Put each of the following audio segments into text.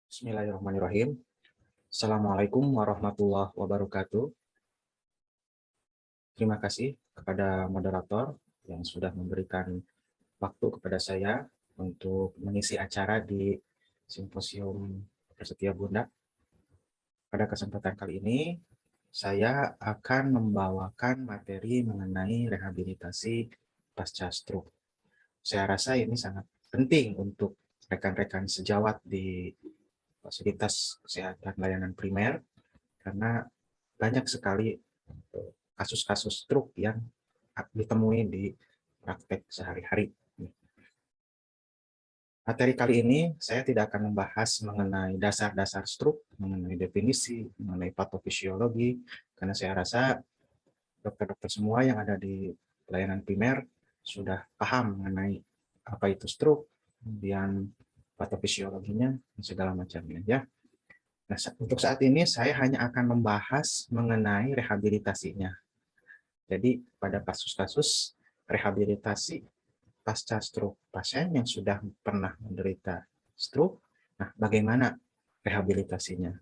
Bismillahirrahmanirrahim. Assalamualaikum warahmatullahi wabarakatuh. Terima kasih kepada moderator yang sudah memberikan waktu kepada saya untuk mengisi acara di Simposium Persetia Bunda. Pada kesempatan kali ini, saya akan membawakan materi mengenai rehabilitasi pasca stroke. Saya rasa ini sangat penting untuk rekan-rekan sejawat di fasilitas kesehatan layanan primer, karena banyak sekali kasus-kasus stroke yang ditemui di praktek sehari-hari. Materi kali ini saya tidak akan membahas mengenai dasar-dasar stroke, mengenai definisi, mengenai patofisiologi, karena saya rasa dokter-dokter semua yang ada di pelayanan primer sudah paham mengenai apa itu stroke, kemudian patofisiologinya, dan segala macamnya ya. Nah, untuk saat ini saya hanya akan membahas mengenai rehabilitasinya. Jadi pada kasus-kasus rehabilitasi pasca stroke pasien yang sudah pernah menderita stroke, nah bagaimana rehabilitasinya?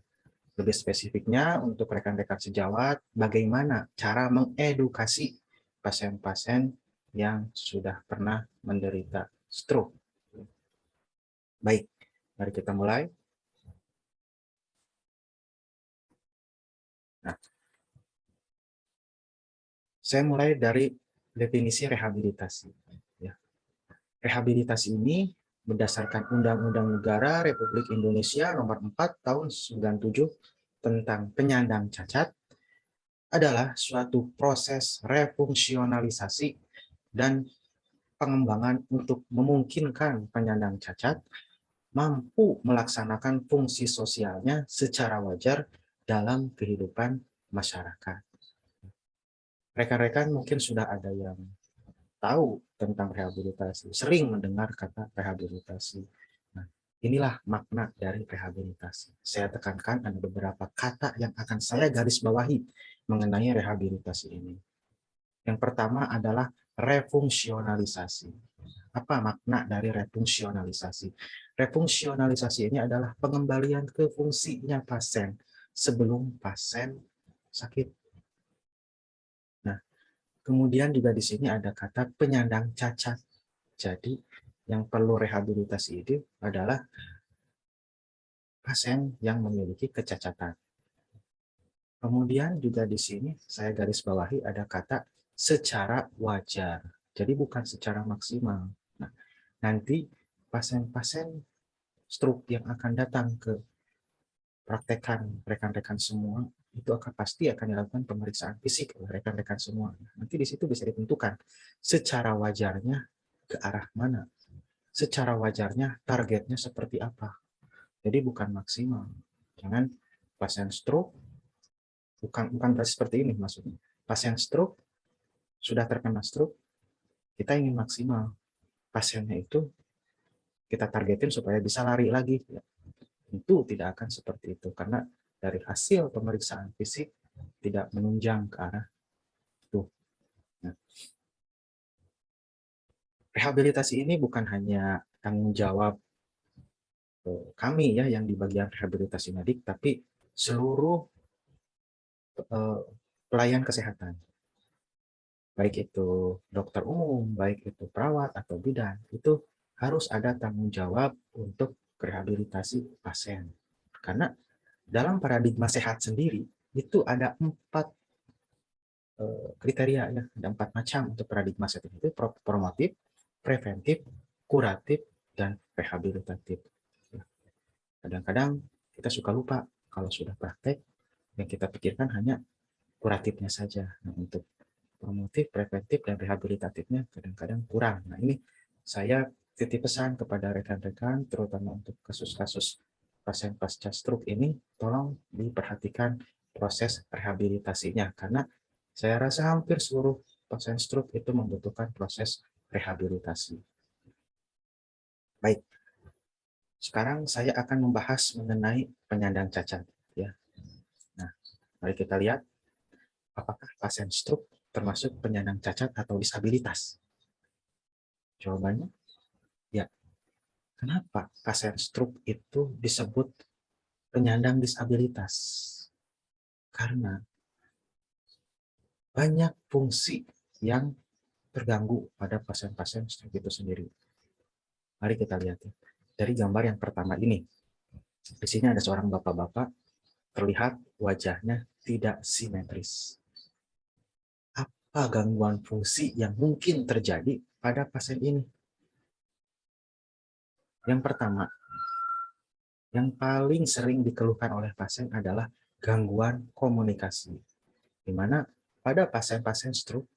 Lebih spesifiknya untuk rekan-rekan sejawat, bagaimana cara mengedukasi pasien-pasien yang sudah pernah menderita stroke. Baik, mari kita mulai. Nah, saya mulai dari definisi rehabilitasi. Ya. Rehabilitasi ini berdasarkan Undang-Undang Negara Republik Indonesia Nomor 4 Tahun 97 tentang penyandang cacat adalah suatu proses refungsionalisasi dan pengembangan untuk memungkinkan penyandang cacat mampu melaksanakan fungsi sosialnya secara wajar dalam kehidupan masyarakat. Rekan-rekan mungkin sudah ada yang tahu tentang rehabilitasi, sering mendengar kata rehabilitasi. Nah, inilah makna dari rehabilitasi. Saya tekankan ada beberapa kata yang akan saya garis bawahi mengenai rehabilitasi ini. Yang pertama adalah refungsionalisasi. Apa makna dari refungsionalisasi? Refungsionalisasi ini adalah pengembalian ke fungsinya pasien sebelum pasien sakit. Nah, kemudian juga di sini ada kata penyandang cacat. Jadi yang perlu rehabilitasi itu adalah pasien yang memiliki kecacatan. Kemudian juga di sini saya garis bawahi ada kata secara wajar. Jadi bukan secara maksimal. Nah, nanti pasien-pasien stroke yang akan datang ke praktekan rekan-rekan semua itu pasti akan dilakukan pemeriksaan fisik oleh rekan-rekan semua. Nanti di situ bisa ditentukan secara wajarnya ke arah mana. Secara wajarnya targetnya seperti apa. Jadi bukan maksimal. Jangan pasien stroke bukan berarti seperti ini maksudnya. Pasien stroke sudah terkena stroke, kita ingin maksimal. Pasiennya itu kita targetin supaya bisa lari lagi. Ya, tentu tidak akan seperti itu karena dari hasil pemeriksaan fisik tidak menunjang ke arah itu. Nah, rehabilitasi ini bukan hanya tanggung jawab kami ya yang di bagian rehabilitasi medik, tapi seluruh pelayan kesehatan. Baik itu dokter umum, baik itu perawat atau bidan, itu harus ada tanggung jawab untuk rehabilitasi pasien. Karena dalam paradigma sehat sendiri, itu ada 4 kriteria, ya, ada 4 macam untuk paradigma sehat itu, promotif, preventif, kuratif, dan rehabilitatif. Kadang-kadang kita suka lupa kalau sudah praktek, yang kita pikirkan hanya kuratifnya saja. Nah, untuk promotif, preventif, dan rehabilitatifnya kadang-kadang kurang. Nah, ini saya titip pesan kepada rekan-rekan, terutama untuk kasus-kasus pasien pasca stroke ini, tolong diperhatikan proses rehabilitasinya, karena saya rasa hampir seluruh pasien stroke itu membutuhkan proses rehabilitasi. Baik, sekarang saya akan membahas mengenai penyandang cacat. Ya. Nah, mari kita lihat apakah pasien stroke termasuk penyandang cacat atau disabilitas. Jawabannya, ya. Kenapa pasien stroke itu disebut penyandang disabilitas. Karena banyak fungsi yang terganggu pada pasien-pasien stroke itu sendiri. Mari kita lihat ya. Dari gambar yang pertama ini. Di sini ada seorang bapak-bapak, terlihat wajahnya tidak simetris. Apa gangguan fungsi yang mungkin terjadi pada pasien ini? Yang pertama, yang paling sering dikeluhkan oleh pasien adalah gangguan komunikasi. Di mana pada pasien-pasien stroke,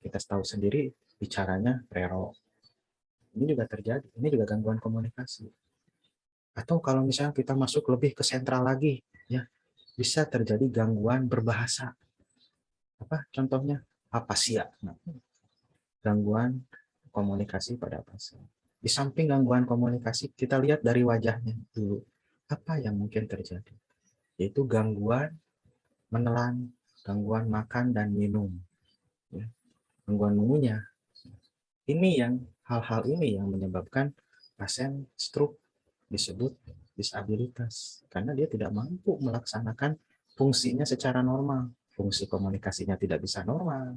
kita tahu sendiri bicaranya rero. Ini juga terjadi, ini juga gangguan komunikasi. Atau kalau misalnya kita masuk lebih ke sentral lagi, ya bisa terjadi gangguan berbahasa. Apa contohnya? Apasia. Nah, gangguan komunikasi pada pasien. Di samping gangguan komunikasi, kita lihat dari wajahnya dulu. Apa yang mungkin terjadi? Yaitu gangguan menelan, gangguan makan dan minum. Ya, gangguan mengunyah. Hal-hal ini yang menyebabkan pasien stroke disebut disabilitas. Karena dia tidak mampu melaksanakan fungsinya secara normal. Fungsi komunikasinya tidak bisa normal,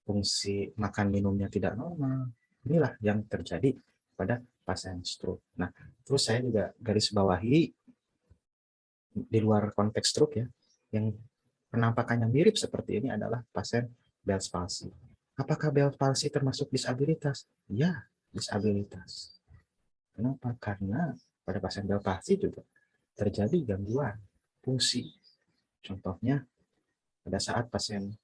fungsi makan minumnya tidak normal. Inilah yang terjadi pada pasien stroke. Nah, terus saya juga garis bawahi di luar konteks stroke ya, yang penampakannya mirip seperti ini adalah pasien Bell's palsy. Apakah Bell's palsy termasuk disabilitas? Ya, disabilitas. Kenapa? Karena pada pasien Bell's palsy juga terjadi gangguan fungsi. Contohnya, pada saat pasien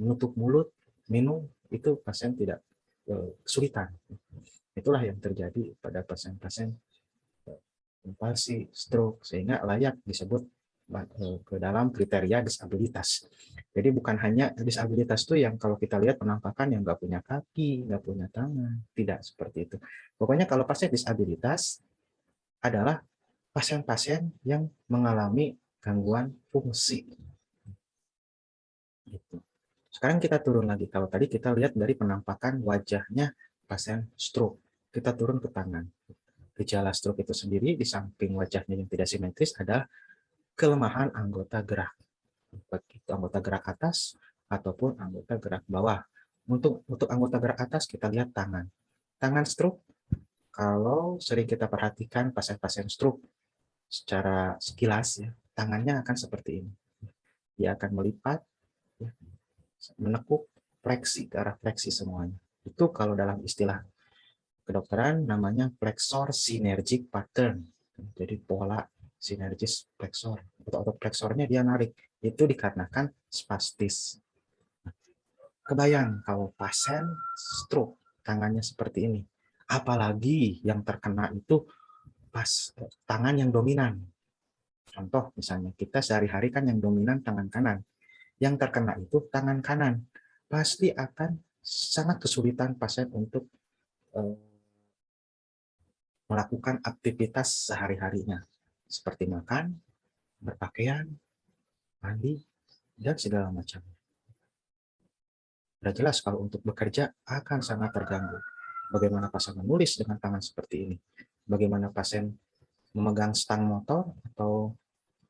menutup mulut, minum, itu pasien tidak kesulitan. Itulah yang terjadi pada pasien-pasien palsi, stroke, sehingga layak disebut ke dalam kriteria disabilitas. Jadi bukan hanya disabilitas itu yang kalau kita lihat penampakan yang nggak punya kaki, nggak punya tangan, tidak seperti itu. Pokoknya kalau pasien disabilitas adalah pasien-pasien yang mengalami gangguan fungsi. Gitu. Sekarang kita turun lagi. Kalau tadi kita lihat dari penampakan wajahnya pasien stroke, kita turun ke tangan. Gejala stroke itu sendiri di samping wajahnya yang tidak simetris ada kelemahan anggota gerak, baik itu anggota gerak atas ataupun anggota gerak bawah. Untuk anggota gerak atas kita lihat tangan. Tangan stroke, kalau sering kita perhatikan pasien-pasien stroke secara sekilas ya, tangannya akan seperti ini. Dia akan melipat, ya, menekuk, fleksi ke arah fleksi semuanya. Itu kalau dalam istilah kedokteran namanya flexor synergic pattern. Jadi pola sinergis flexor. Otot fleksornya dia narik. Itu dikarenakan spastis. Kebayang kalau pasien stroke tangannya seperti ini. Apalagi yang terkena itu pas tangan yang dominan. Contoh misalnya kita sehari-hari kan yang dominan tangan kanan. Yang terkena itu tangan kanan. Pasti akan sangat kesulitan pasien untuk melakukan aktivitas sehari-harinya, seperti makan, berpakaian, mandi, dan segala macam. Sudah jelas kalau untuk bekerja akan sangat terganggu. Bagaimana pasien menulis dengan tangan seperti ini? Bagaimana pasien memegang stang motor atau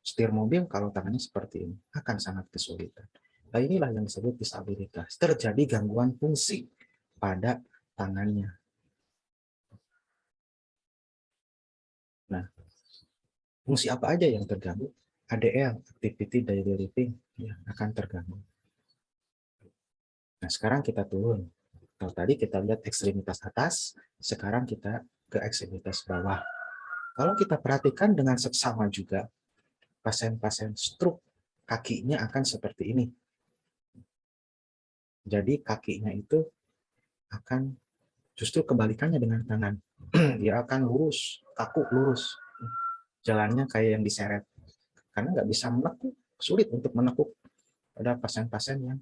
setir mobil kalau tangannya seperti ini? Akan sangat kesulitan. Nah, inilah yang disebut disabilitas. Terjadi gangguan fungsi pada tangannya. Nah, fungsi apa aja yang terganggu? ADL, activity daily living, ya, akan terganggu. Nah, sekarang kita turun. Kalau tadi kita lihat ekstremitas atas, sekarang kita ke ekstremitas bawah. Kalau kita perhatikan dengan seksama juga, pasien-pasien stroke, kakinya akan seperti ini. Jadi kakinya itu akan justru kebalikannya dengan tangan. Dia akan lurus, kaku lurus. Jalannya kayak yang diseret. Karena nggak bisa menekuk, sulit untuk menekuk pada pasien-pasien yang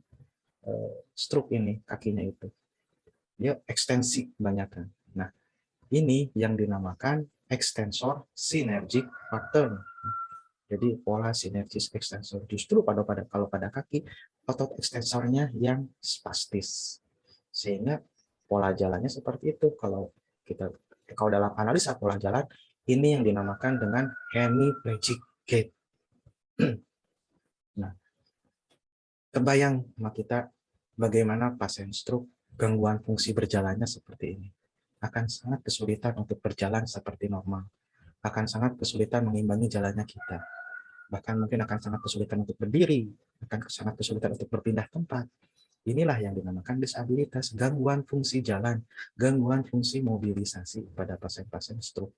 stroke ini, kakinya itu. Dia ekstensi kebanyakan. Nah, ini yang dinamakan extensor synergic pattern. Jadi pola sinergis ekstensor. Justru kalau pada kaki, otot ekstensornya yang spastis. Sehingga pola jalannya seperti itu. Kalau dalam analisa pola jalan, ini yang dinamakan dengan hemiplegic. gait. Nah, kebayang sama kita bagaimana pasien stroke gangguan fungsi berjalannya seperti ini. Akan sangat kesulitan untuk berjalan seperti normal. Akan sangat kesulitan mengimbangi jalannya kita. Bahkan mungkin akan sangat kesulitan untuk berdiri, akan sangat kesulitan untuk berpindah tempat. Inilah yang dinamakan disabilitas, gangguan fungsi jalan, gangguan fungsi mobilisasi pada pasien-pasien stroke.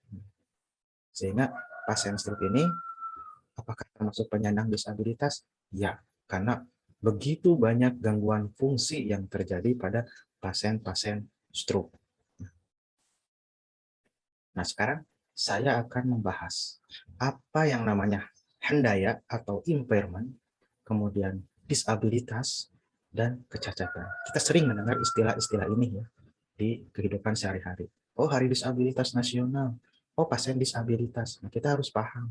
Sehingga pasien stroke ini apakah termasuk penyandang disabilitas? Ya, karena begitu banyak gangguan fungsi yang terjadi pada pasien-pasien stroke. Nah, sekarang saya akan membahas apa yang namanya handaya atau impairment, kemudian disabilitas, dan kecacatan. Kita sering mendengar istilah-istilah ini ya di kehidupan sehari-hari. Oh, Hari Disabilitas Nasional. Oh, pasien disabilitas. Nah, kita harus paham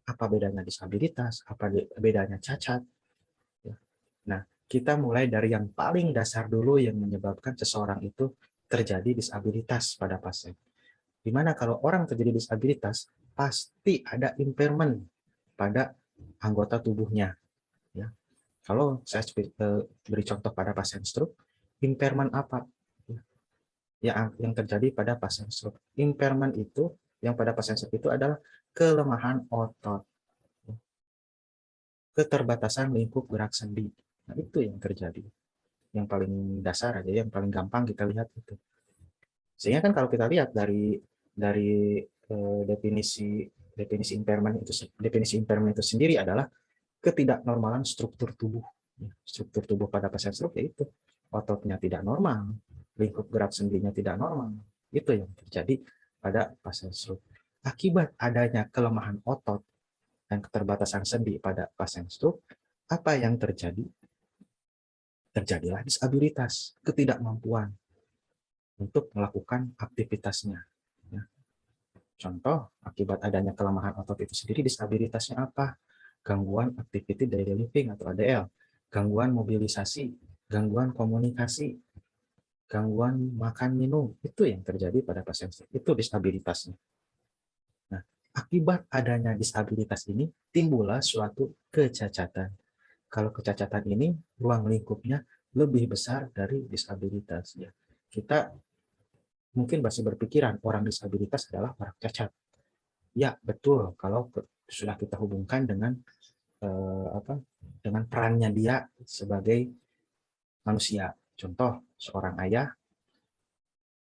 apa bedanya disabilitas, apa bedanya cacat. Nah, kita mulai dari yang paling dasar dulu yang menyebabkan seseorang itu terjadi disabilitas pada pasien. Dimana kalau orang terjadi disabilitas, pasti ada impairment pada anggota tubuhnya. Ya. Kalau saya beri contoh pada pasien stroke, impairment apa yang terjadi pada pasien stroke? Impairment itu yang pada pasien stroke itu adalah kelemahan otot, keterbatasan lingkup gerak sendi. Nah, itu yang terjadi. Yang paling dasar aja, yang paling gampang kita lihat itu. Sehingga kan kalau kita lihat dari definisi impairment itu sendiri adalah ketidaknormalan struktur tubuh. Struktur tubuh pada pasien stroke yaitu ototnya tidak normal, lingkup gerak sendinya tidak normal. Itu yang terjadi pada pasien stroke. Akibat adanya kelemahan otot dan keterbatasan sendi pada pasien stroke, apa yang terjadi? Terjadilah disabilitas, ketidakmampuan untuk melakukan aktivitasnya. Ya. Contoh, akibat adanya kelemahan otot itu sendiri, disabilitasnya apa? Gangguan activity daily living atau ADL, gangguan mobilisasi, gangguan komunikasi, gangguan makan minum, itu yang terjadi pada pasien stroke. Itu disabilitasnya. Nah, akibat adanya disabilitas ini, timbullah suatu kecacatan. Kalau kecacatan ini, ruang lingkupnya lebih besar dari disabilitas. Ya. Kita mungkin masih berpikiran orang disabilitas adalah orang cacat. Ya, betul. Kalau sudah kita hubungkan dengan dengan perannya dia sebagai manusia. Contoh, seorang ayah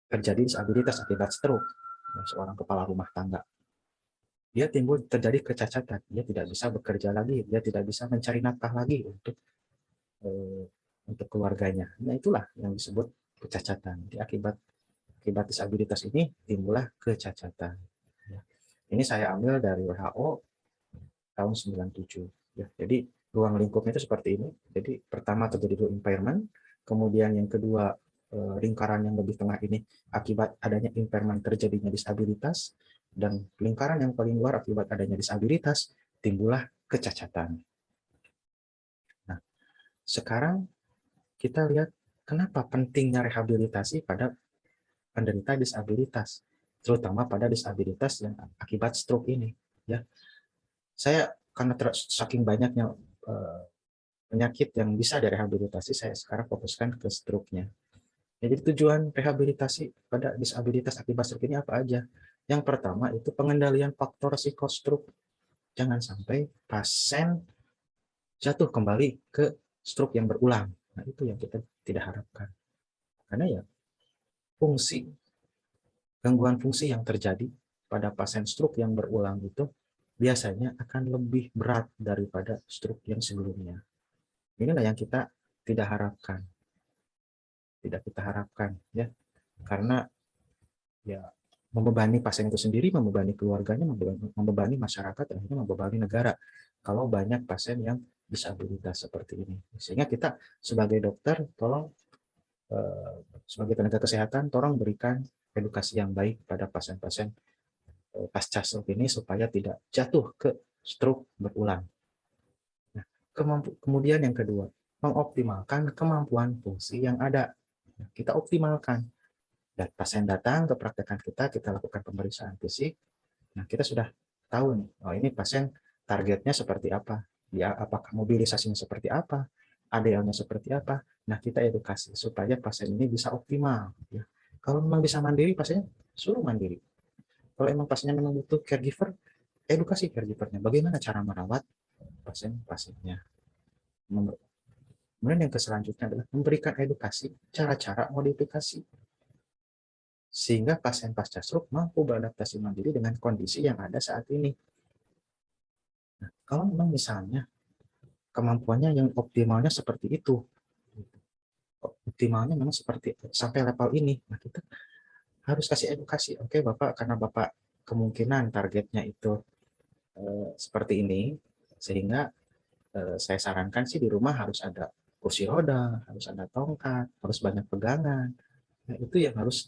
terjadi disabilitas akibat stroke, seorang kepala rumah tangga. Dia timbul terjadi kecacatan, dia tidak bisa bekerja lagi, dia tidak bisa mencari nafkah lagi eh, untuk keluarganya. Nah, itulah yang disebut kecacatan. Jadi akibat disabilitas ini timbullah kecacatan. Ya. Ini saya ambil dari WHO tahun 97. Ya, jadi ruang lingkupnya itu seperti ini. Jadi pertama terjadi impairment, kemudian yang kedua lingkaran yang lebih tengah ini akibat adanya impairment terjadinya disabilitas, dan lingkaran yang paling luar akibat adanya disabilitas timbullah kecacatan. Nah, sekarang kita lihat kenapa pentingnya rehabilitasi pada penderita disabilitas, terutama pada disabilitas yang akibat stroke ini. Ya, saya karena saking banyaknya penyakit yang bisa direhabilitasi, saya sekarang fokuskan ke stroke-nya. Ya, jadi tujuan rehabilitasi pada disabilitas akibat stroke ini apa aja? Yang pertama itu pengendalian faktor psikostroke. Jangan sampai pasien jatuh kembali ke stroke yang berulang. Nah, itu yang kita tidak harapkan. Karena ya fungsi, gangguan fungsi yang terjadi pada pasien stroke yang berulang itu biasanya akan lebih berat daripada stroke yang sebelumnya. Inilah yang kita tidak harapkan. Tidak kita harapkan ya. Karena ya membebani pasien itu sendiri, membebani keluarganya, membebani masyarakat, dan akhirnya membebani negara kalau banyak pasien yang disabilitas seperti ini. Sehingga kita sebagai dokter tolong sebagai tenaga kesehatan tolong berikan edukasi yang baik pada pasien-pasien pasca stroke ini supaya tidak jatuh ke stroke berulang. Nah, kemudian yang kedua, mengoptimalkan kemampuan fungsi yang ada. Nah, kita optimalkan. Dan pasien datang ke praktekan kita lakukan pemeriksaan fisik. Nah, kita sudah tahu nih, oh ini pasien targetnya seperti apa, ya apakah mobilisasinya seperti apa, ADL-nya seperti apa. Nah, kita edukasi supaya pasien ini bisa optimal. Ya. Kalau memang bisa mandiri, pasiennya suruh mandiri. Kalau emang pasiennya memang butuh caregiver, edukasi caregivernya. Bagaimana cara merawat pasien-pasiennya. Kemudian yang selanjutnya adalah memberikan edukasi cara-cara modifikasi sehingga pasien pasca stroke mampu beradaptasi mandiri dengan kondisi yang ada saat ini. Nah, kalau memang misalnya kemampuannya yang optimalnya seperti itu, optimalnya memang seperti sampai level ini, nah kita harus kasih edukasi. Oke, Bapak, karena Bapak kemungkinan targetnya itu seperti ini, sehingga saya sarankan sih di rumah harus ada kursi roda, harus ada tongkat, harus banyak pegangan. Nah, itu yang harus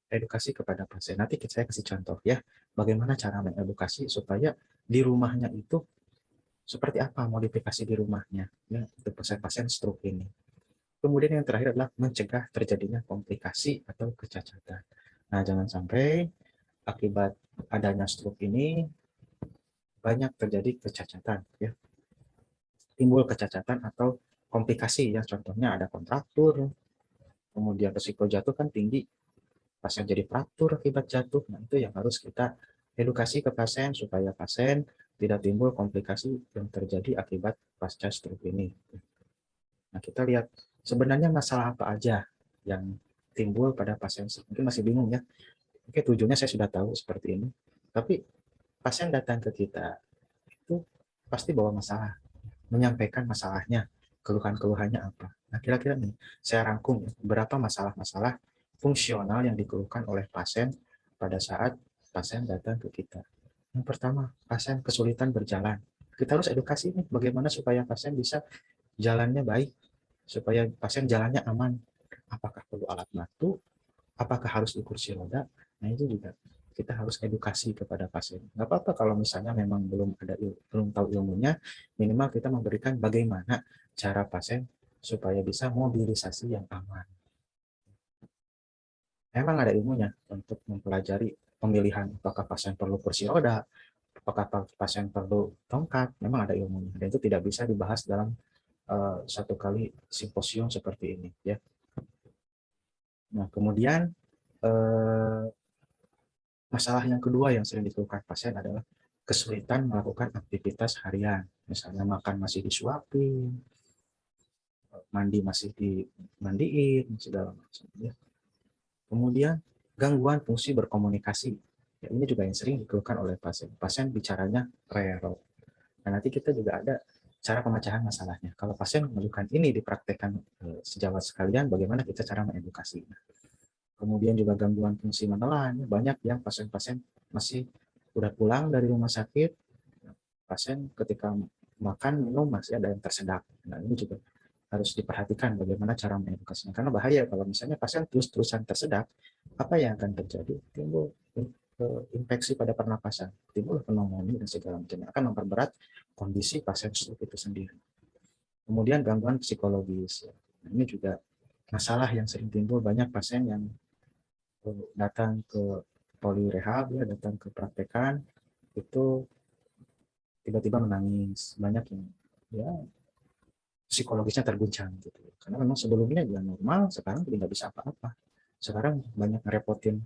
edukasi kepada pasien. Nanti saya kasih contoh ya, bagaimana cara mengedukasi supaya di rumahnya itu seperti apa modifikasi di rumahnya ya untuk pasien-pasien stroke ini. Kemudian yang terakhir adalah mencegah terjadinya komplikasi atau kecacatan. Nah, jangan sampai akibat adanya stroke ini banyak terjadi kecacatan ya. Timbul kecacatan atau komplikasi ya, contohnya ada kontraktur, kemudian risiko jatuh kan tinggi, pasien jadi fraktur akibat jatuh. Nah, itu yang harus kita edukasi ke pasien supaya pasien tidak timbul komplikasi yang terjadi akibat pasca stroke ini. Nah, kita lihat sebenarnya masalah apa aja yang timbul pada pasien. Mungkin masih bingung ya. Oke, tujuannya saya sudah tahu seperti ini. Tapi pasien datang ke kita itu pasti bawa masalah, menyampaikan masalahnya, keluhan-keluhannya apa. Nah, kira-kira nih, saya rangkum beberapa masalah-masalah fungsional yang dikeluhkan oleh pasien pada saat pasien datang ke kita. Yang pertama, pasien kesulitan berjalan. Kita harus edukasi nih, bagaimana supaya pasien bisa jalannya baik, supaya pasien jalannya aman. Apakah perlu alat bantu? Apakah harus di kursi roda? Nah, itu juga kita harus edukasi kepada pasien. Nggak apa-apa kalau misalnya memang belum tahu ilmunya, minimal kita memberikan bagaimana cara pasien supaya bisa mobilisasi yang aman. Memang ada ilmunya untuk mempelajari pemilihan apakah pasien perlu kursi roda, apakah pasien perlu tongkat, memang ada ilmunya. Dan itu tidak bisa dibahas dalam satu kali simposium seperti ini. Ya. Nah, kemudian eh, masalah yang kedua yang sering dikeluhkan pasien adalah kesulitan melakukan aktivitas harian. Misalnya makan masih disuapin, mandi masih dimandiin, segala macam. Ya. Kemudian gangguan fungsi berkomunikasi. Ya, ini juga yang sering dikeluhkan oleh pasien. Pasien bicaranya rero. Nah, nanti kita juga ada cara pemecahan masalahnya. Kalau pasien mengeluhkan ini dipraktekkan sejawat sekalian, bagaimana kita cara mengedukasi. Kemudian juga gangguan fungsi menelan. Banyak yang pasien-pasien masih udah pulang dari rumah sakit, pasien ketika makan minum masih ada yang tersedak. Nah, ini juga harus diperhatikan bagaimana cara mengedukasinya. Karena bahaya kalau misalnya pasien terus-terusan tersedak, apa yang akan terjadi? Timbul infeksi pada pernapasan, timbul pneumonia dan segala macam yang akan memperberat kondisi pasien stroke itu sendiri. Kemudian gangguan psikologis. Nah, ini juga masalah yang sering timbul, banyak pasien yang datang ke polirehab ya, datang ke praktekan itu tiba-tiba menangis, banyak yang ya psikologisnya terguncang gitu. Karena memang sebelumnya dia normal, sekarang tidak bisa apa-apa. Sekarang banyak ngerepotin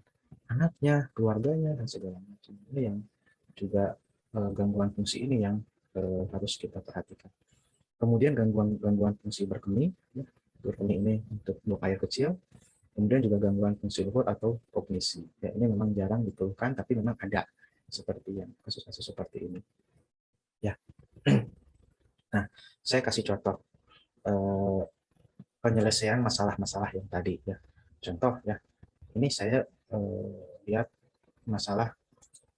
anaknya, keluarganya dan segala macam. Ini yang juga gangguan fungsi ini yang harus kita perhatikan. Kemudian gangguan fungsi berkemih, ya. Berkemih ini untuk buang air kecil. Kemudian juga gangguan fungsi luhur atau kognisi. Ya, ini memang jarang dikeluhkan, tapi memang ada seperti yang kasus-kasus seperti ini. Ya, nah saya kasih contoh penyelesaian masalah-masalah yang tadi. Ya, contoh ya, ini saya lihat masalah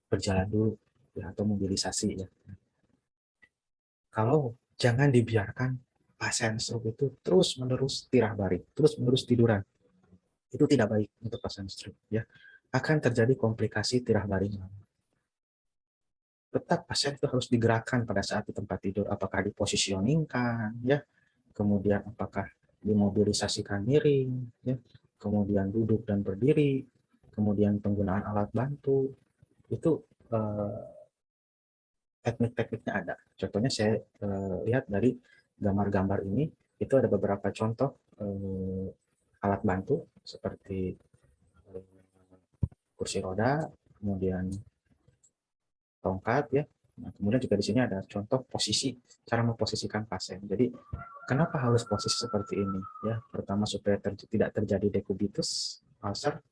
berjalan dulu ya, atau mobilisasi ya. Kalau jangan dibiarkan pasien stroke itu terus-menerus tirah baring, terus-menerus tiduran. Itu tidak baik untuk pasien stroke ya. Akan terjadi komplikasi tirah baring. Tetap pasien itu harus digerakkan pada saat di tempat tidur, apakah dipositioningkan ya, kemudian apakah dimobilisasikan miring ya, kemudian duduk dan berdiri, kemudian penggunaan alat bantu itu teknik-tekniknya ada. Contohnya saya lihat dari gambar-gambar ini, itu ada beberapa contoh alat bantu seperti kursi roda, kemudian tongkat ya. Nah, kemudian juga di sini ada contoh posisi, cara memposisikan pasien. Jadi kenapa harus posisi seperti ini? Ya, pertama supaya tidak terjadi dekubitus, ulcer,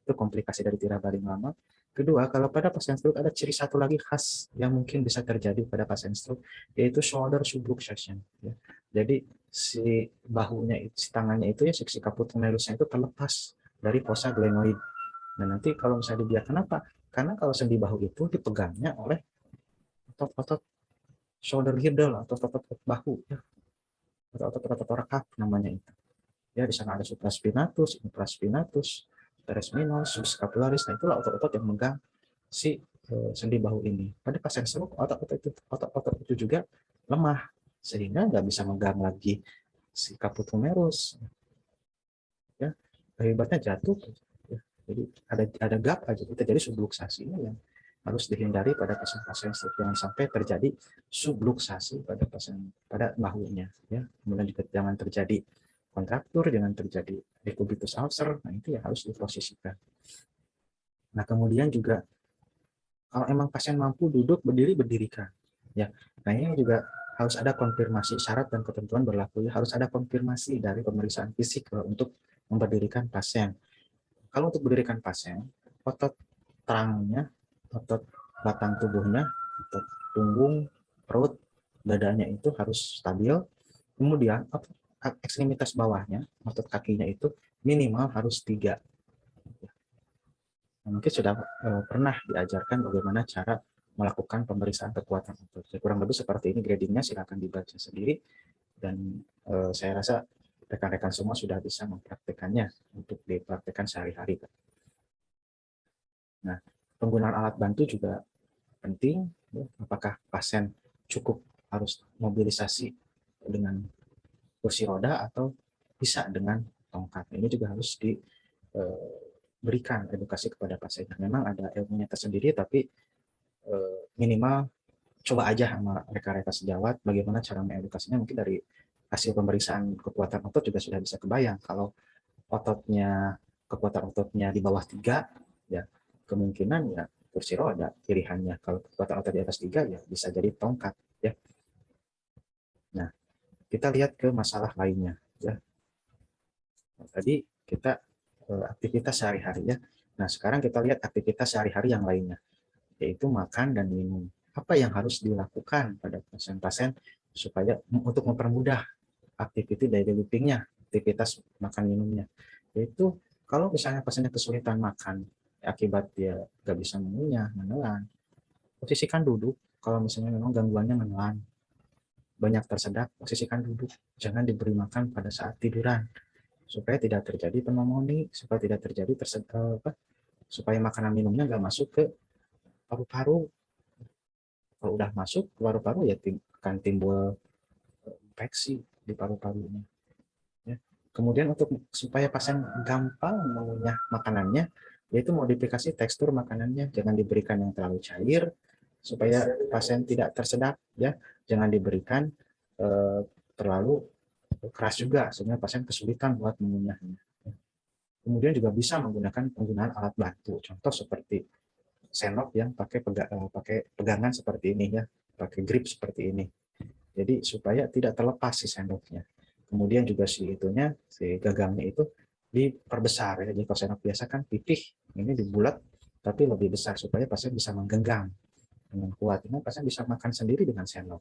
itu komplikasi dari tirak baring lama. Kedua, kalau pada pasien stroke ada ciri satu lagi khas yang mungkin bisa terjadi pada pasien stroke, yaitu shoulder subluxation. Ya. Jadi si bahunya, si tangannya itu ya, si kaput humerusnya itu terlepas dari fossa glenoid. Nah nanti kalau misalnya dibiarkan apa? Karena kalau sendi bahu itu dipegangnya oleh otot-otot shoulder girdle atau otot-otot bahu, ya. Otot-otot rekap namanya itu. Ya di sana ada supraspinatus, infraspinatus, teres minor, subscapularis. Nah itulah otot-otot yang megang si sendi bahu ini. Pada pasien stroke otot-otot itu juga lemah sehingga nggak bisa megang lagi si caput humerus. Ya, akibatnya jatuh. Ya. Jadi ada gap aja, itu terjadi subluxasi yang harus dihindari pada pasien-pasien stroke. Jangan sampai terjadi subluxasi pada pasien pada bahunya. Ya, kemudian juga jangan terjadi kontraktur, jangan terjadi decubitus ulcer. Nah itu ya harus diposisikan. Nah kemudian juga kalau emang pasien mampu duduk, berdiri, berdirikan. Ya, nah ini juga harus ada konfirmasi syarat dan ketentuan berlaku. Ya, harus ada konfirmasi dari pemeriksaan fisik untuk memberdirikan pasien. Kalau untuk berdirikan pasien, otot terangnya, otot batang tubuhnya, otot punggung, perut, dadanya itu harus stabil. Kemudian ekstremitas bawahnya, otot kakinya itu minimal harus 3. Mungkin sudah pernah diajarkan bagaimana cara melakukan pemeriksaan kekuatan otot. Ya, kurang lebih seperti ini gradingnya, silakan dibaca sendiri. Dan saya rasa rekan-rekan semua sudah bisa mempraktekannya untuk dipraktekkan sehari-hari. Nah, penggunaan alat bantu juga penting. Ya. Apakah pasien cukup harus mobilisasi dengan kursi roda atau bisa dengan tongkat? Ini juga harus diberikan edukasi kepada pasien. Memang ada ilmunya tersendiri, tapi minimal coba aja sama rekan-rekan sejawat bagaimana cara mengedukasinya. Mungkin dari hasil pemeriksaan kekuatan otot juga sudah bisa kebayang kalau kekuatan ototnya di bawah 3, ya kemungkinan ya kursi roda pilihannya. Kalau kekuatan otot di atas 3 ya bisa jadi tongkat, ya. Nah kita lihat ke masalah lainnya, ya. Nah, tadi kita aktivitas sehari-hari, ya. Nah sekarang kita lihat aktivitas sehari-hari yang lainnya, yaitu makan dan minum. Apa yang harus dilakukan pada pasien-pasien supaya untuk mempermudah activity daily living-nya, aktivitas makan minumnya. Yaitu kalau misalnya pasiennya kesulitan makan, akibat dia nggak bisa mengunyah, menelan, posisikan duduk. Kalau misalnya memang gangguannya menelan, banyak tersedak, posisikan duduk. Jangan diberi makan pada saat tiduran, supaya tidak terjadi pneumonia, supaya tidak terjadi supaya makanan minumnya nggak masuk ke paru-paru. Kalau udah masuk ke paru-paru ya akan timbul infeksi di paru-parunya. Ya. Kemudian untuk supaya pasien gampang mengunyah makanannya, yaitu modifikasi tekstur makanannya. Jangan diberikan yang terlalu cair supaya pasien tidak tersedak, ya. Jangan diberikan terlalu keras juga sehingga pasien kesulitan buat mengunyahnya. Kemudian juga bisa menggunakan penggunaan alat bantu, contoh seperti sendok yang pakai pegangan seperti ini, ya, pakai grip seperti ini. Jadi supaya tidak terlepas si sendoknya. Kemudian juga si gagangnya itu diperbesar, ya. Jadi kalau sendok biasa kan pipih, ini dibulat tapi lebih besar supaya pasien bisa menggenggam dengan kuat. Ini pasien bisa makan sendiri dengan sendok.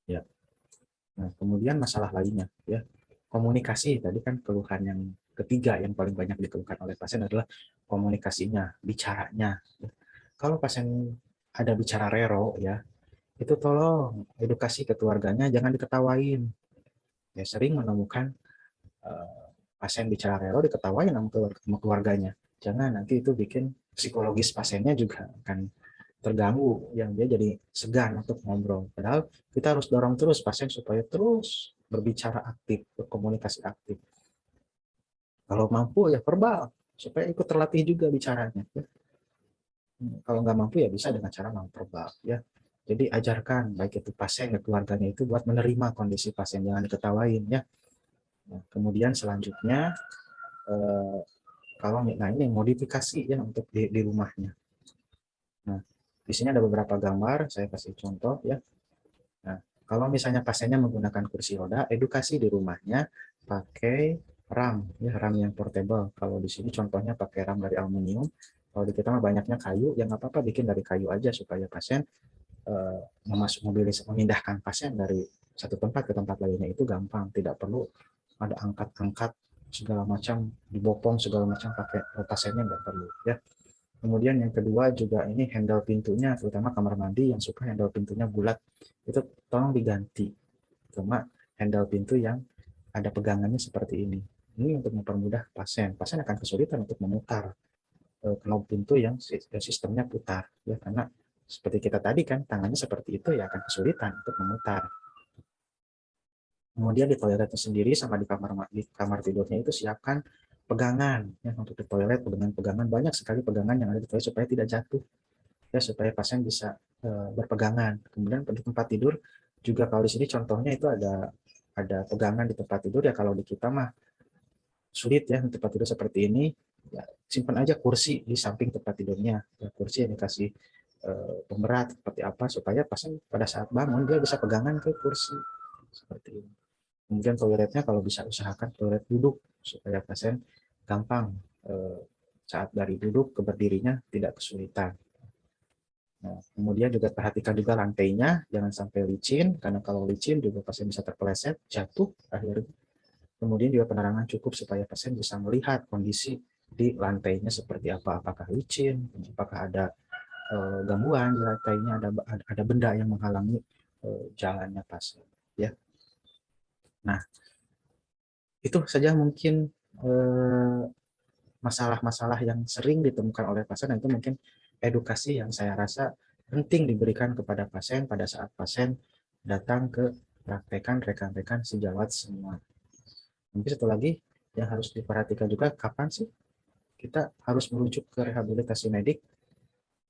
Ya. Nah, kemudian masalah lainnya, ya. Komunikasi tadi kan keluhan yang ketiga yang paling banyak dikeluhkan oleh pasien adalah komunikasinya, bicaranya. Kalau pasien ada bicara rero, ya, itu tolong edukasi ke keluarganya, jangan diketawain. Ya, sering menemukan pasien bicara rero diketawain sama keluarganya. Jangan, nanti itu bikin psikologis pasiennya juga akan terganggu, yang dia jadi segan untuk ngobrol. Padahal kita harus dorong terus pasien supaya terus berbicara aktif, berkomunikasi aktif. Kalau mampu ya verbal, supaya ikut terlatih juga bicaranya. Kalau nggak mampu ya bisa dengan cara nonverbal ya. Jadi ajarkan baik itu pasien dan keluarganya itu buat menerima kondisi pasien, jangan diketawain ya. Nah, kemudian selanjutnya kalau nah ini modifikasi ya untuk di rumahnya. Nah, di sini ada beberapa gambar, saya kasih contoh ya. Nah, kalau misalnya pasiennya menggunakan kursi roda, edukasi di rumahnya pakai RAM, ya RAM yang portable. Kalau di sini contohnya pakai RAM dari aluminium. Kalau di kita mah banyaknya kayu, yang apa-apa bikin dari kayu aja supaya pasien memindahkan pasien dari satu tempat ke tempat lainnya itu gampang, tidak perlu ada angkat-angkat segala macam, dibopong segala macam pakai pasiennya nggak perlu ya. Kemudian yang kedua juga ini handle pintunya, terutama kamar mandi yang suka handle pintunya bulat, itu tolong diganti. Cuma handle pintu yang ada pegangannya seperti ini. Ini untuk mempermudah pasien. Pasien akan kesulitan untuk memutar knob pintu yang sistemnya putar, ya karena seperti kita tadi kan tangannya seperti itu ya akan kesulitan untuk memutar. Kemudian di toiletnya sendiri sama di kamar tidurnya itu siapkan pegangan ya untuk di toilet, pegangan banyak sekali pegangan yang ada di toilet supaya tidak jatuh ya, supaya pasien bisa berpegangan. Kemudian di tempat tidur juga kalau di sini contohnya itu ada pegangan di tempat tidur ya, kalau di kita mah sulit ya tempat tidur seperti ini ya, simpan aja kursi di samping tempat tidurnya ya, kursi yang dikasih pemberat seperti apa supaya pasien pada saat bangun dia bisa pegangan ke kursi seperti ini. Kemudian toiletnya kalau bisa usahakan toilet duduk supaya pasien gampang saat dari duduk ke berdirinya tidak kesulitan. Nah, kemudian juga perhatikan juga lantainya, jangan sampai licin, karena kalau licin juga pasien bisa terpeleset, jatuh akhirnya. Kemudian juga penerangan cukup supaya pasien bisa melihat kondisi di lantainya seperti apa, apakah licin, apakah ada gangguan di lantainya, ada benda yang menghalangi jalannya pasien. Ya, nah itu saja mungkin masalah-masalah yang sering ditemukan oleh pasien, itu mungkin edukasi yang saya rasa penting diberikan kepada pasien pada saat pasien datang ke praktekan rekan-rekan sejawat semua. Mungkin satu lagi yang harus diperhatikan juga, kapan sih kita harus merujuk ke rehabilitasi medik.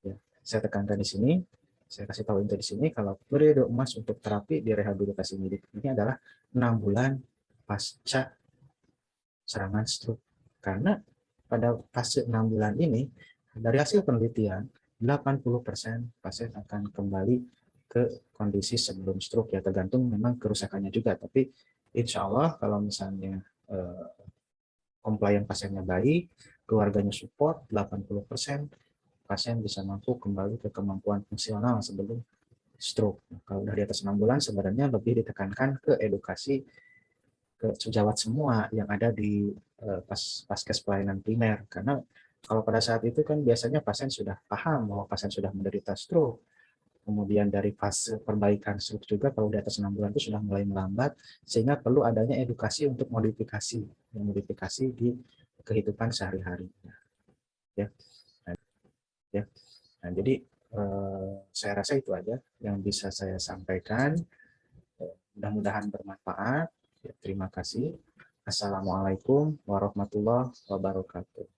Ya, saya tekankan di sini, saya kasih tahu itu di sini, kalau periode emas untuk terapi di rehabilitasi medik ini adalah 6 bulan pasca serangan stroke. Karena pada fase 6 bulan ini, dari hasil penelitian, 80% pasien akan kembali ke kondisi sebelum stroke, ya tergantung memang kerusakannya juga, tapi insya Allah kalau misalnya compliant pasiennya baik, keluarganya support, 80% pasien bisa mampu kembali ke kemampuan fungsional sebelum stroke. Kalau dari atas 6 bulan sebenarnya lebih ditekankan ke edukasi ke sejawat semua yang ada di paskes pelayanan primer, karena kalau pada saat itu kan biasanya pasien sudah paham bahwa pasien sudah menderita stroke, kemudian dari fase perbaikan stroke juga kalau di atas 6 bulan itu sudah mulai melambat, sehingga perlu adanya edukasi untuk modifikasi di kehidupan sehari-hari ya. Ya. Nah, jadi saya rasa itu aja yang bisa saya sampaikan. Mudah-mudahan bermanfaat. Ya, terima kasih. Assalamualaikum warahmatullahi wabarakatuh.